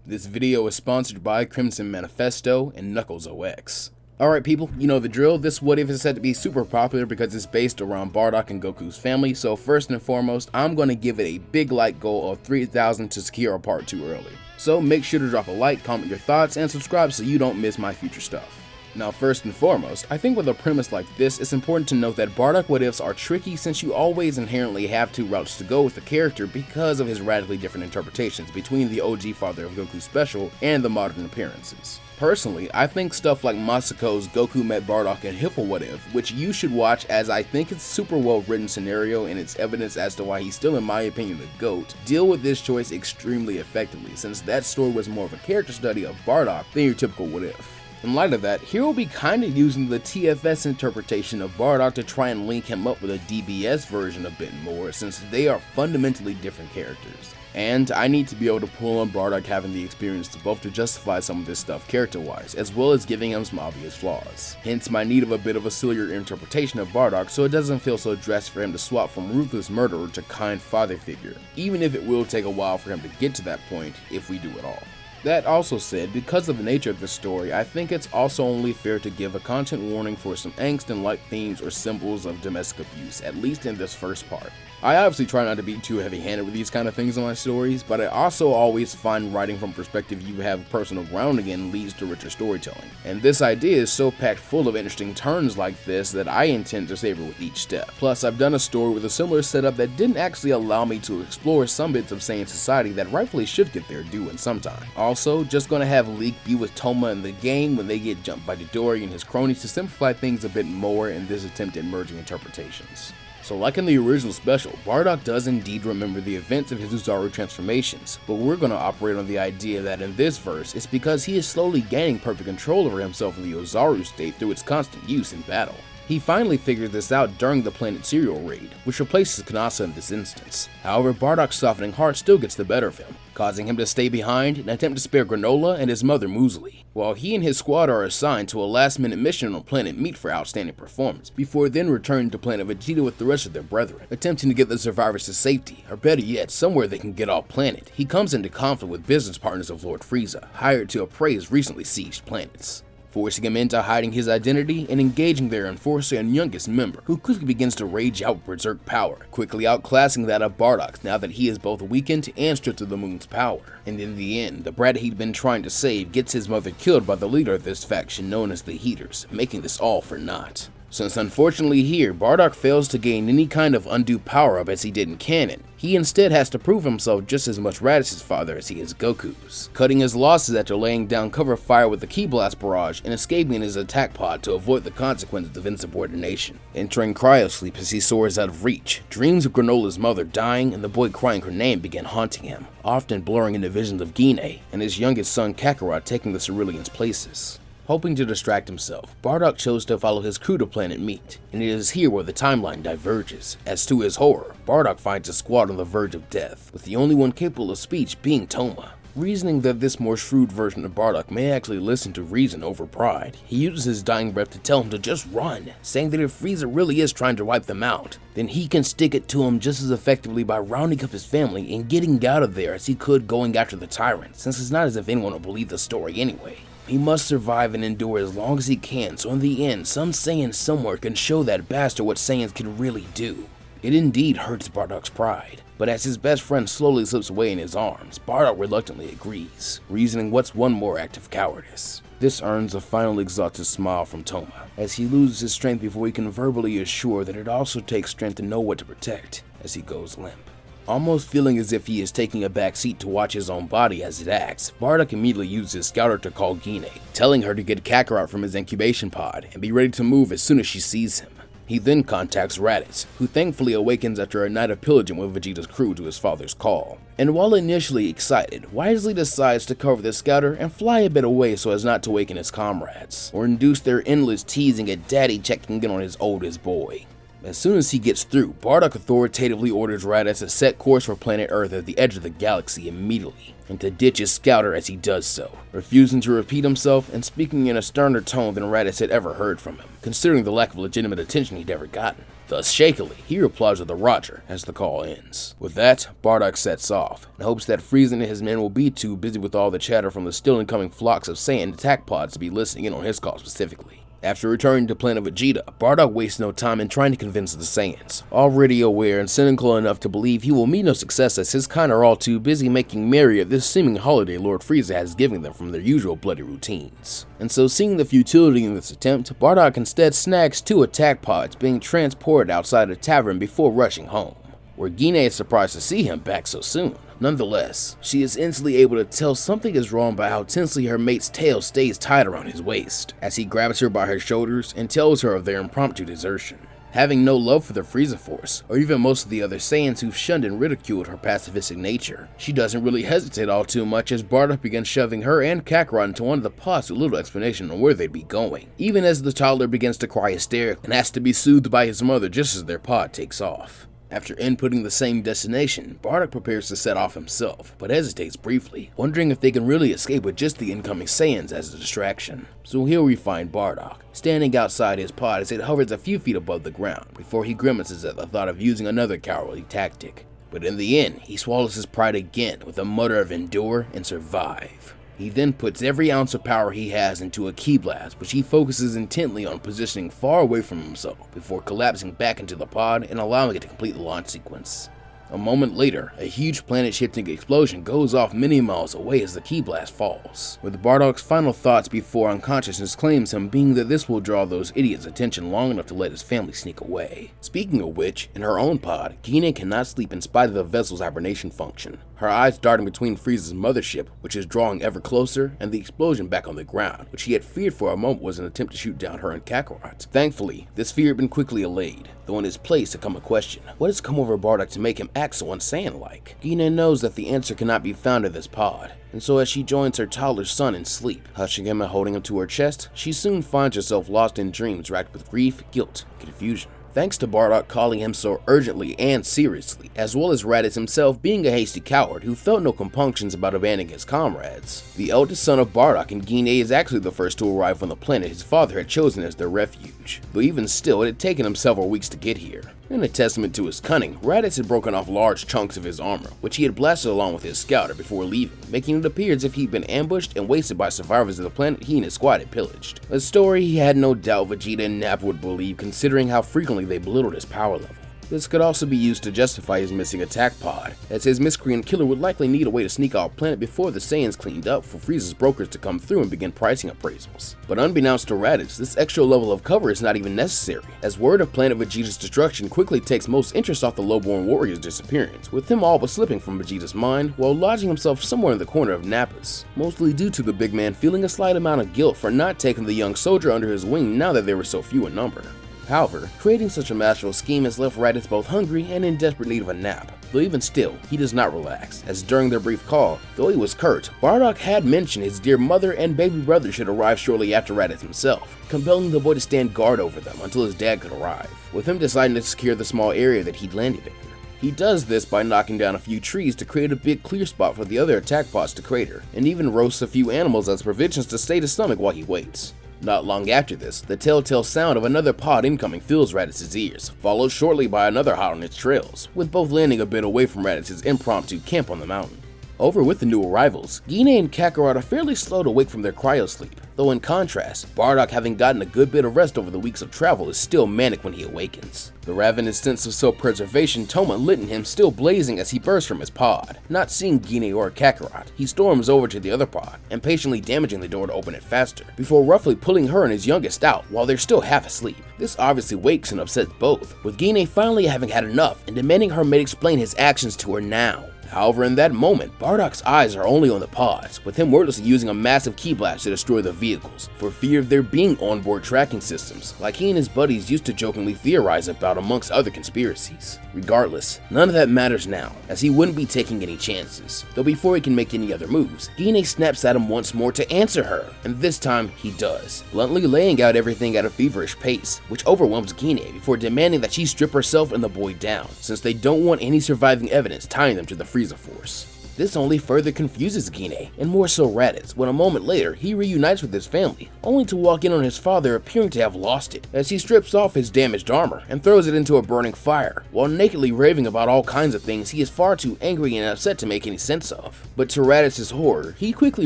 This video is sponsored by Crimson Manifesto and Knuckles OX. Alright people, you know the drill. This what if is said to be super popular because it's based around Bardock and Goku's family, so first and foremost, I'm going to give it a big like goal of 3,000 to secure a part 2 early. So make sure to drop a like, comment your thoughts, and subscribe so you don't miss my future stuff. Now first and foremost, I think with a premise like this, it's important to note that Bardock what ifs are tricky since you always inherently have two routes to go with the character because of his radically different interpretations between the OG father of Goku Special and the modern appearances. Personally, I think stuff like Masako's Goku met Bardock and Hiffle What If, which you should watch as I think it's super well written scenario and it's evidence as to why he's still in my opinion the GOAT, deal with this choice extremely effectively since that story was more of a character study of Bardock than your typical What If. In light of that, here we'll be kinda using the TFS interpretation of Bardock to try and link him up with a DBS version a bit more since they are fundamentally different characters. And I need to be able to pull on Bardock having the experience to both to justify some of this stuff character-wise, as well as giving him some obvious flaws. Hence my need of a bit of a sillier interpretation of Bardock so it doesn't feel so drastic for him to swap from ruthless murderer to kind father figure, even if it will take a while for him to get to that point if we do it all. That also said, because of the nature of this story, I think it's also only fair to give a content warning for some angst and light themes or symbols of domestic abuse, at least in this first part. I obviously try not to be too heavy-handed with these kind of things in my stories, but I also always find writing from perspective you have personal grounding in leads to richer storytelling. And this idea is so packed full of interesting turns like this that I intend to savor with each step. Plus, I've done a story with a similar setup that didn't actually allow me to explore some bits of Saiyan society that rightfully should get their due in some time. Also, just gonna have Leek be with Toma in the game when they get jumped by Dodori and his cronies to simplify things a bit more in this attempt at merging interpretations. So like in the original special, Bardock does indeed remember the events of his Uzaru transformations, but we're going to operate on the idea that in this verse, it's because he is slowly gaining perfect control over himself in the Uzaru state through its constant use in battle. He finally figures this out during the Planet Cereal raid, which replaces Kanasa in this instance. However, Bardock's softening heart still gets the better of him, causing him to stay behind and attempt to spare Granola and his mother Muesli, while he and his squad are assigned to a last-minute mission on Planet Meat for outstanding performance, before then returning to Planet Vegeta with the rest of their brethren, attempting to get the survivors to safety, or better yet, somewhere they can get off planet. He comes into conflict with business partners of Lord Frieza, hired to appraise recently sieged planets, forcing him into hiding his identity and engaging their enforcer and youngest member, who quickly begins to rage out berserk power, quickly outclassing that of Bardock now that he is both weakened and stripped of the moon's power. And in the end, the brat he'd been trying to save gets his mother killed by the leader of this faction known as the Heaters, making this all for naught. Since unfortunately here, Bardock fails to gain any kind of undue power-up as he did in canon, he instead has to prove himself just as much Raditz's father as he is Goku's, cutting his losses after laying down cover fire with the Ki Blast barrage and escaping in his attack pod to avoid the consequences of insubordination, entering cryosleep as he soars out of reach. Dreams of Granola's mother dying and the boy crying her name begin haunting him, often blurring into visions of Gine and his youngest son Kakarot taking the Cerulean's places. Hoping to distract himself, Bardock chose to follow his crew to Planet Meat, and it is here where the timeline diverges. As to his horror, Bardock finds his squad on the verge of death, with the only one capable of speech being Toma. Reasoning that this more shrewd version of Bardock may actually listen to reason over pride, he uses his dying breath to tell him to just run, saying that if Frieza really is trying to wipe them out, then he can stick it to him just as effectively by rounding up his family and getting out of there as he could going after the tyrant, since it's not as if anyone will believe the story anyway. He must survive and endure as long as he can, so in the end, some Saiyan somewhere can show that bastard what Saiyans can really do. It indeed hurts Bardock's pride, but as his best friend slowly slips away in his arms, Bardock reluctantly agrees, reasoning what's one more act of cowardice. This earns a final exhausted smile from Toma, as he loses his strength before he can verbally assure that it also takes strength to know what to protect, as he goes limp. Almost feeling as if he is taking a back seat to watch his own body as it acts, Bardock immediately uses his scouter to call Gine, telling her to get Kakarot from his incubation pod and be ready to move as soon as she sees him. He then contacts Raditz, who thankfully awakens after a night of pillaging with Vegeta's crew to his father's call. And while initially excited, wisely decides to cover the scouter and fly a bit away so as not to waken his comrades, or induce their endless teasing at daddy checking in on his oldest boy. As soon as he gets through, Bardock authoritatively orders Raditz to set course for planet Earth at the edge of the galaxy immediately, and to ditch his scouter as he does so, refusing to repeat himself and speaking in a sterner tone than Raditz had ever heard from him, considering the lack of legitimate attention he'd ever gotten. Thus shakily, he replies with a Roger as the call ends. With that, Bardock sets off, and hopes that Frieza and his men will be too busy with all the chatter from the still incoming flocks of Saiyan attack pods to be listening in on his call specifically. After returning to Planet Vegeta, Bardock wastes no time in trying to convince the Saiyans, already aware and cynical enough to believe he will meet no success as his kind are all too busy making merry at this seeming holiday Lord Frieza has given them from their usual bloody routines. And so, seeing the futility in this attempt, Bardock instead snags 2 attack pods being transported outside a tavern before rushing home, where Gine is surprised to see him back so soon. Nonetheless, she is instantly able to tell something is wrong by how tensely her mate's tail stays tied around his waist, as he grabs her by her shoulders and tells her of their impromptu desertion. Having no love for the Frieza Force, or even most of the other Saiyans who've shunned and ridiculed her pacifistic nature, she doesn't really hesitate all too much as Bardock begins shoving her and Kakarot into one of the pods with little explanation on where they'd be going, even as the toddler begins to cry hysterically and has to be soothed by his mother just as their pod takes off. After inputting the same destination, Bardock prepares to set off himself, but hesitates briefly, wondering if they can really escape with just the incoming Saiyans as a distraction. So here we find Bardock, standing outside his pod as it hovers a few feet above the ground, before he grimaces at the thought of using another cowardly tactic. But in the end, he swallows his pride again with a mutter of endure and survive. He then puts every ounce of power he has into a ki blast, which he focuses intently on positioning far away from himself before collapsing back into the pod and allowing it to complete the launch sequence. A moment later, a huge planet-shifting explosion goes off many miles away as the ki blast falls, with Bardock's final thoughts before unconsciousness claims him being that this will draw those idiots' attention long enough to let his family sneak away. Speaking of which, in her own pod, Gine cannot sleep in spite of the vessel's hibernation function, her eyes darting between Frieza's mothership, which is drawing ever closer, and the explosion back on the ground, which he had feared for a moment was an attempt to shoot down her and Kakarot. Thankfully, this fear had been quickly allayed, though in his place had come a question: what has come over Bardock to make him act so unsaiyan-like? Gine knows that the answer cannot be found in this pod, and so as she joins her toddler son in sleep, hushing him and holding him to her chest, she soon finds herself lost in dreams racked with grief, guilt, and confusion. Thanks to Bardock calling him so urgently and seriously, as well as Raditz himself being a hasty coward who felt no compunctions about abandoning his comrades. The eldest son of Bardock and Gine is actually the first to arrive on the planet his father had chosen as their refuge, though even still it had taken him several weeks to get here. In a testament to his cunning, Raditz had broken off large chunks of his armor, which he had blasted along with his scouter before leaving, making it appear as if he'd been ambushed and wasted by survivors of the planet he and his squad had pillaged. A story he had no doubt Vegeta and Nappa would believe, considering how frequently they belittled his power level. This could also be used to justify his missing attack pod, as his miscreant killer would likely need a way to sneak off planet before the Saiyans cleaned up for Frieza's brokers to come through and begin pricing appraisals. But unbeknownst to Raditz, this extra level of cover is not even necessary, as word of Planet Vegeta's destruction quickly takes most interest off the lowborn warrior's disappearance, with him all but slipping from Vegeta's mind while lodging himself somewhere in the corner of Nappa's, mostly due to the big man feeling a slight amount of guilt for not taking the young soldier under his wing now that they were so few in number. However, creating such a masterful scheme has left Raditz both hungry and in desperate need of a nap, though even still, he does not relax, as during their brief call, though he was curt, Bardock had mentioned his dear mother and baby brother should arrive shortly after Raditz himself, compelling the boy to stand guard over them until his dad could arrive, with him deciding to secure the small area that he'd landed in. He does this by knocking down a few trees to create a big clear spot for the other attack pods to crater, and even roasts a few animals as provisions to stay his stomach while he waits. Not long after this, the telltale sound of another pod incoming fills Raditz's ears, followed shortly by another hot on its trails, with both landing a bit away from Raditz's impromptu camp on the mountain. Over with the new arrivals, Gine and Kakarot are fairly slow to wake from their cryosleep, though in contrast, Bardock, having gotten a good bit of rest over the weeks of travel, is still manic when he awakens. The ravenous sense of self-preservation Toma lit in him still blazing as he bursts from his pod. Not seeing Gine or Kakarot, he storms over to the other pod, impatiently damaging the door to open it faster, before roughly pulling her and his youngest out while they're still half asleep. This obviously wakes and upsets both, with Gine finally having had enough and demanding her mate explain his actions to her now. However, in that moment, Bardock's eyes are only on the pods, with him wordlessly using a massive ki blast to destroy the vehicles, for fear of there being onboard tracking systems, like he and his buddies used to jokingly theorize about amongst other conspiracies. Regardless, none of that matters now, as he wouldn't be taking any chances, though before he can make any other moves, Gine snaps at him once more to answer her, and this time he does, bluntly laying out everything at a feverish pace, which overwhelms Gine before demanding that she strip herself and the boy down, since they don't want any surviving evidence tying them to the Frieza Force. This only further confuses Gine, and more so Raditz, when a moment later he reunites with his family, only to walk in on his father appearing to have lost it, as he strips off his damaged armor and throws it into a burning fire, while nakedly raving about all kinds of things he is far too angry and upset to make any sense of. But to Raditz's horror, he quickly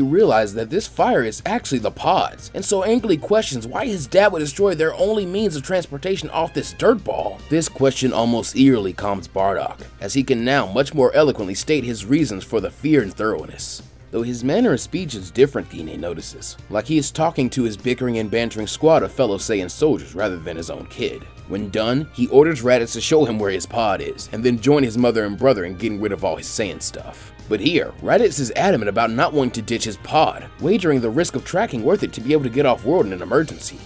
realizes that this fire is actually the pods, and so angrily questions why his dad would destroy their only means of transportation off this dirtball. This question almost eerily calms Bardock, as he can now much more eloquently state his reasons for the fear and thoroughness. Though his manner of speech is different, Gine notices, like he is talking to his bickering and bantering squad of fellow Saiyan soldiers rather than his own kid. When done, he orders Raditz to show him where his pod is, and then join his mother and brother in getting rid of all his Saiyan stuff. But here, Raditz is adamant about not wanting to ditch his pod, wagering the risk of tracking worth it to be able to get off-world in an emergency.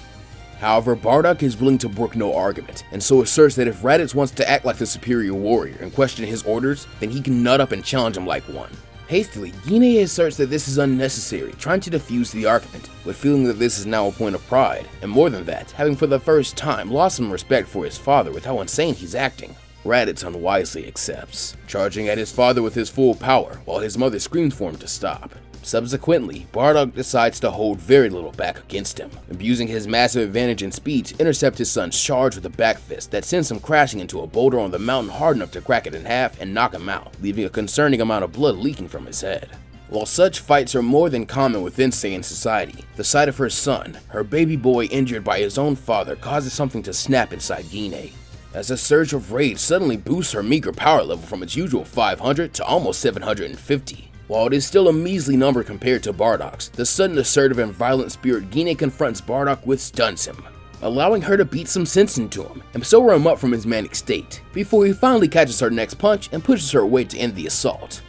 However, Bardock is willing to brook no argument, and so asserts that if Raditz wants to act like the superior warrior and question his orders, then he can nut up and challenge him like one. Hastily, Gine asserts that this is unnecessary, trying to defuse the argument, but feeling that this is now a point of pride, and more than that, having for the first time lost some respect for his father with how insane he's acting. Raditz unwisely accepts, charging at his father with his full power, while his mother screams for him to stop. Subsequently, Bardock decides to hold very little back against him, abusing his massive advantage in speed to intercept his son's charge with a back fist that sends him crashing into a boulder on the mountain hard enough to crack it in half and knock him out, leaving a concerning amount of blood leaking from his head. While such fights are more than common within Saiyan society, the sight of her son, her baby boy injured by his own father, causes something to snap inside Gine, as a surge of rage suddenly boosts her meager power level from its usual 500 to almost 750. While it is still a measly number compared to Bardock's, the sudden assertive and violent spirit Gine confronts Bardock with stuns him, allowing her to beat some sense into him and sober him up from his manic state, before he finally catches her next punch and pushes her away to end the assault,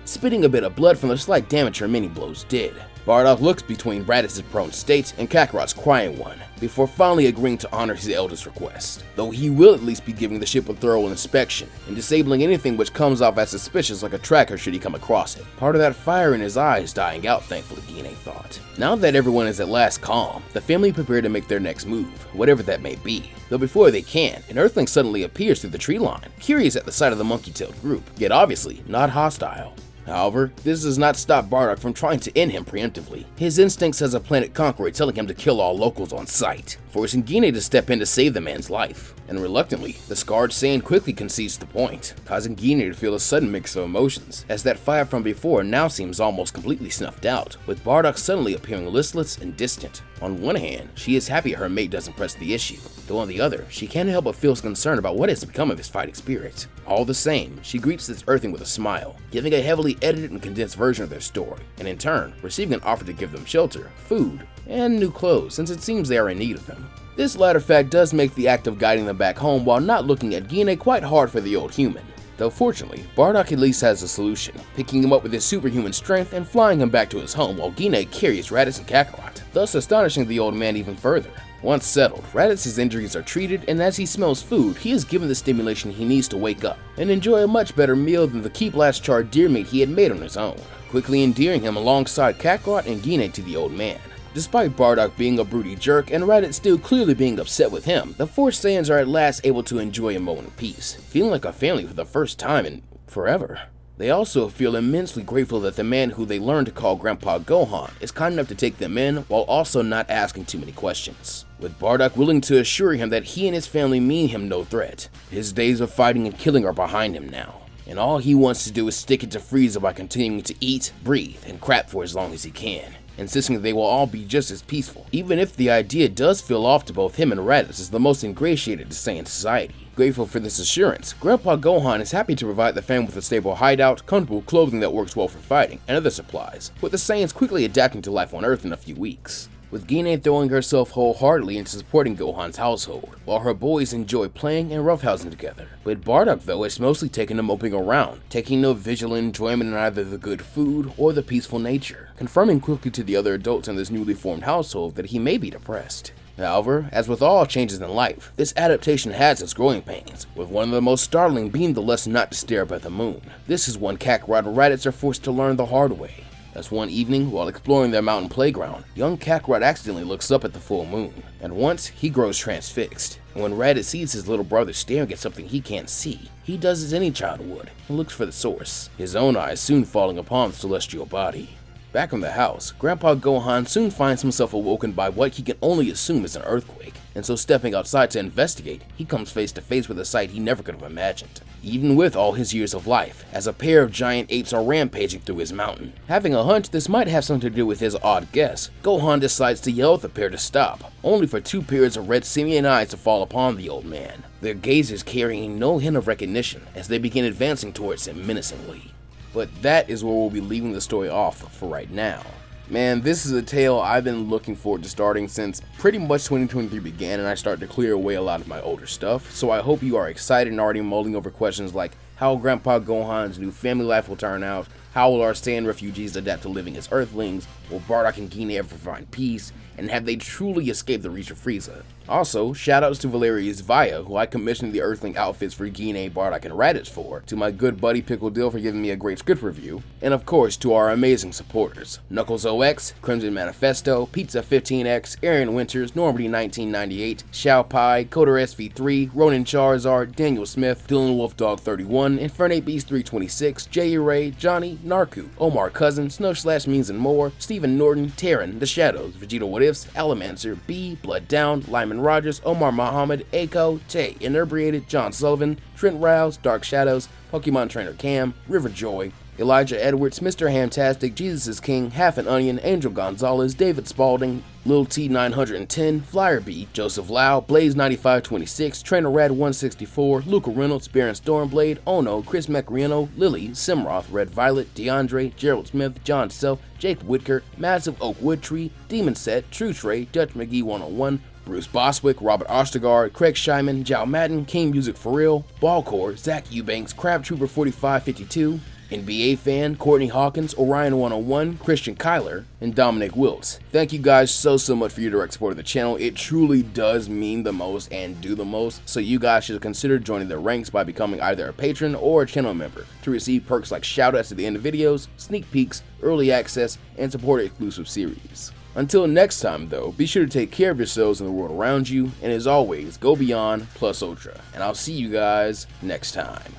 spitting a bit of blood from the slight damage her many blows did. Bardock looks between Raditz's prone state and Kakarot's crying one, before finally agreeing to honor his elder's request, though he will at least be giving the ship a thorough inspection and disabling anything which comes off as suspicious like a tracker should he come across it. Part of that fire in his eyes dying out, thankfully, Gine thought. Now that everyone is at last calm, the family prepare to make their next move, whatever that may be. Though before they can, an Earthling suddenly appears through the tree line, curious at the sight of the monkey-tailed group, yet obviously not hostile. However, this does not stop Bardock from trying to end him preemptively, his instincts as a planet conqueror telling him to kill all locals on sight, forcing Gine to step in to save the man's life. And reluctantly, the scarred Saiyan quickly concedes the point, causing Gine to feel a sudden mix of emotions, as that fire from before now seems almost completely snuffed out, with Bardock suddenly appearing listless and distant. On one hand, she is happy her mate doesn't press the issue, though on the other, she can't help but feel concerned about what has become of his fighting spirit. All the same, she greets this Earthling with a smile, giving a heavily edited and condensed version of their story, and in turn, receiving an offer to give them shelter, food, and new clothes since it seems they are in need of them. This latter fact does make the act of guiding them back home while not looking at Gine quite hard for the old human. Though fortunately, Bardock at least has a solution, picking him up with his superhuman strength and flying him back to his home while Gine carries Raditz and Kakarot, thus astonishing the old man even further. Once settled, Raditz's injuries are treated, and as he smells food, he is given the stimulation he needs to wake up and enjoy a much better meal than the keep last charred deer meat he had made on his own, quickly endearing him alongside Kakarot and Gine to the old man. Despite Bardock being a broody jerk and Raditz still clearly being upset with him, the four Saiyans are at last able to enjoy a moment of peace, feeling like a family for the first time in forever. They also feel immensely grateful that the man who they learned to call Grandpa Gohan is kind enough to take them in while also not asking too many questions, with Bardock willing to assure him that he and his family mean him no threat. His days of fighting and killing are behind him now, and all he wants to do is stick it to Frieza by continuing to eat, breathe, and crap for as long as he can, insisting that they will all be just as peaceful, even if the idea does feel off to both him and Raditz as the most ingratiated to Saiyan society. Grateful for this assurance, Grandpa Gohan is happy to provide the fam with a stable hideout, comfortable clothing that works well for fighting, and other supplies, with the Saiyans quickly adapting to life on Earth in a few weeks, with Gine throwing herself wholeheartedly into supporting Gohan's household, while her boys enjoy playing and roughhousing together. But Bardock, though, is mostly taken to moping around, taking no vigilant enjoyment in either the good food or the peaceful nature, confirming quickly to the other adults in this newly formed household that he may be depressed. However, as with all changes in life, this adaptation has its growing pains, with one of the most startling being the lesson not to stare up at the moon. This is one Kakarot and Raditz are forced to learn the hard way. As one evening, while exploring their mountain playground, young Kakarot accidentally looks up at the full moon, and once he grows transfixed. And when Raditz sees his little brother staring at something he can't see, he does as any child would and looks for the source, his own eyes soon falling upon the celestial body. Back in the house, Grandpa Gohan soon finds himself awoken by what he can only assume is an earthquake, and so stepping outside to investigate, he comes face to face with a sight he never could have imagined. Even with all his years of life, as a pair of giant apes are rampaging through his mountain. Having a hunch this might have something to do with his odd guess, Gohan decides to yell at the pair to stop, only for two pairs of red simian eyes to fall upon the old man, their gazes carrying no hint of recognition as they begin advancing towards him menacingly. But that is where we'll be leaving the story off for right now. Man, this is a tale I've been looking forward to starting since pretty much 2023 began and I started to clear away a lot of my older stuff, so I hope you are excited and already mulling over questions like how Grandpa Gohan's new family life will turn out, how will our Saiyan refugees adapt to living as Earthlings, will Bardock and Gine ever find peace, and have they truly escaped the reach of Frieza? Also, shoutouts to Valerius Vaya, who I commissioned the Earthling outfits for Gine, Bardock, and Raditz for, to my good buddy Pickle Dill for giving me a great script review, and of course to our amazing supporters, Knuckles OX, Crimson Manifesto, Pizza 15X, Aaron Winters, Normandy 1998, Xiao Pai, Coder SV3, Ronin Charizard, Daniel Smith, Dylan Wolfdog 31, Infernate Beast 326, Jay Ray, Johnny, Narku, Omar Cousin, Snow Slash Means and More, Stephen Norton, Terran, The Shadows, Vegeta What Ifs, Alamancer, B, Blood Down, Lyman Rogers, Omar Muhammad, Aiko, Tay, Inebriated, John Sullivan, Trent Rouse, Dark Shadows, Pokemon Trainer Cam, River Joy, Elijah Edwards, Mr. Hamtastic, Jesus is King, Half an Onion, Angel Gonzalez, David Spalding, Lil T 910, Flyer B, Joseph Lau, Blaze 9526, Trainer Rad 164, Luca Reynolds, Baron Stormblade, Ono, Chris Mecriano, Lily, Simroth, Red Violet, DeAndre, Gerald Smith, John Self, Jake Whitaker, Massive Oak Woodtree, Demon Set, True Trey, Dutch McGee 101, Bruce Boswick, Robert Ostergaard, Craig Scheiman, Jao Madden, King Music For Real, Ballcore, Zach Eubanks, Crab Trooper 4552, NBA Fan, Courtney Hawkins, Orion 101, Christian Kyler, and Dominic Wiltz. Thank you guys so much for your direct support of the channel. It truly does mean the most and do the most, so you guys should consider joining the ranks by becoming either a patron or a channel member to receive perks like shoutouts at the end of videos, sneak peeks, early access, and support exclusive series. Until next time though, be sure to take care of yourselves and the world around you, and as always, go beyond plus ultra, and I'll see you guys next time.